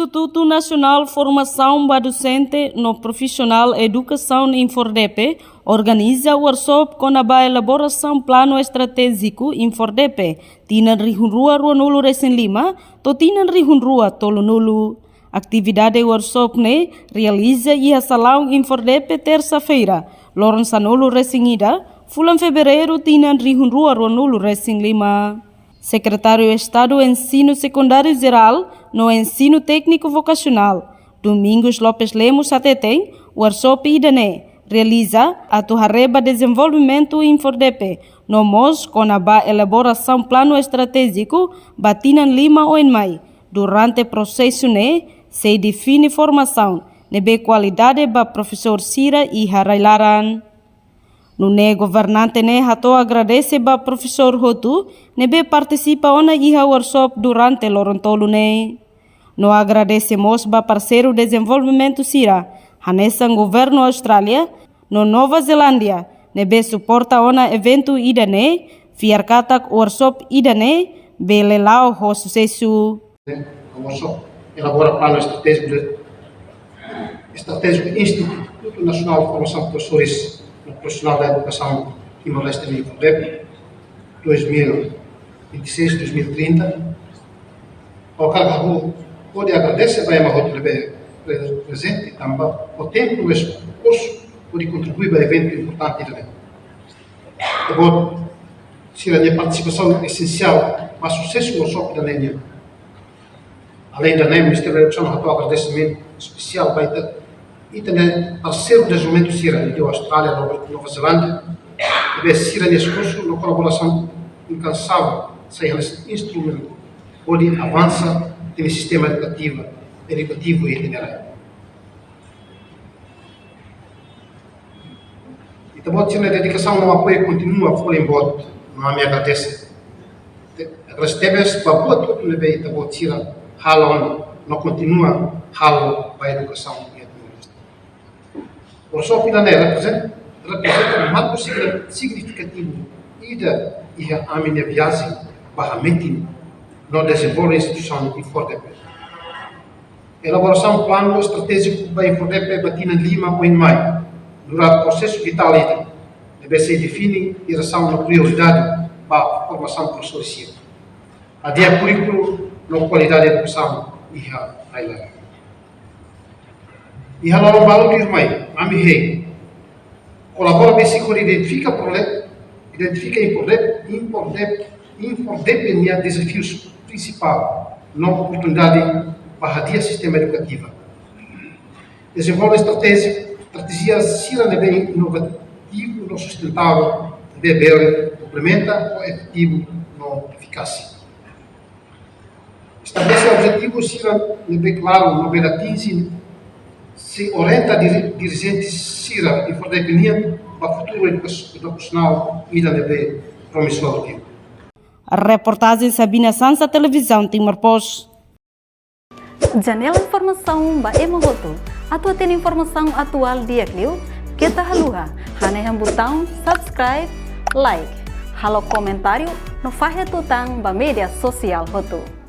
Instituto Nacional Formação para Docente no Profissional Educação Infordep organiza o workshop com a elaboração plano estratégico Infordep. Tinan Rihunrua Ruanulu Recém Lima, to Tinan Rihunrua Tolunulu. Atividade workshop ne realiza e a salão Infordep terça-feira. Loron Sanulu Recém Ida, fulan fevereiro Tinan Rihunrua Ruanulu Recém Lima. Secretário de Estado do Ensino Secundário Geral no Ensino Técnico Vocacional, Domingos Lopes Lemos Atetém, o workshop IDANE, realiza a Tuhareba Desenvolvimento Infordep, no MOS com a elaboração plano estratégico Batinan Lima Oenmai. Durante o processo se define formação, nebe qualidade para professor Sira e Harailaran. No governante hato agradece ba professor Hotu nebe participa ona iha workshop durante lorontolo No agradecemos ba parceiro desenvolvimento Sira, hanesan governo Austrália, no Nova Zelândia, nebe suporta ona evento idane, fiarkatak workshop idane, belelau ho sucesso. O workshop elabora plano estratégico Instituto Nacional de Formação de Professores no Profissional da Educação Timor-Leste e Infordep 2026-2030. O cargo pode agradecer a Mahoto presente e também o tempo e esforço pode contribuir para o evento importante também. Agora, se a participação é essencial para o sucesso do workshop da NEM. Além da NEM, o Ministério da Educação tem agradecimento especial para e também parceiro do desenvolvimento Sira, de Austrália, Nova Zelândia, e Sira nesse curso, na colaboração incansável, sem esse instrumento, onde avança no sistema educativo e itinerário. E também a dedicação no apoio continua, foi embora, não me agradece. Agradecemos para boa tudo, e também Sira, não continua, para a educação. O workshop representa um marco significativo e a minha viagem para a mente no desenvolvimento da instituição Infordep. Elaboração do plano estratégico para Infordep Batinan Lima ou em maio. Durante o processo vital, deve ser define direção na prioridade para a formação professora. A dia currículo na qualidade da educação e a highlight. E a nova valor de irmãe, Mami Rei, colabora bem se identifica Infordep minha desafio principal, nova oportunidade para o sistema educativo. Desenvolve estratégias Sira bem inovativo, no sustentável, bem complementa o efetivo, no eficácia. Estabelece objetivos Sira bem claro, no bem atinge se orienta dirigentes Sira e Infordep para o futuro educacional e da promissor. A reportagem Sabina Sansa, Televisão Timor-Post. Janela Informação ba Emohoto. Atua tem informação atual dia Clio. Kita haluha. Haneham botão subscribe, like. Halo comentário no Fahe Tutang ba media sosial Hoto.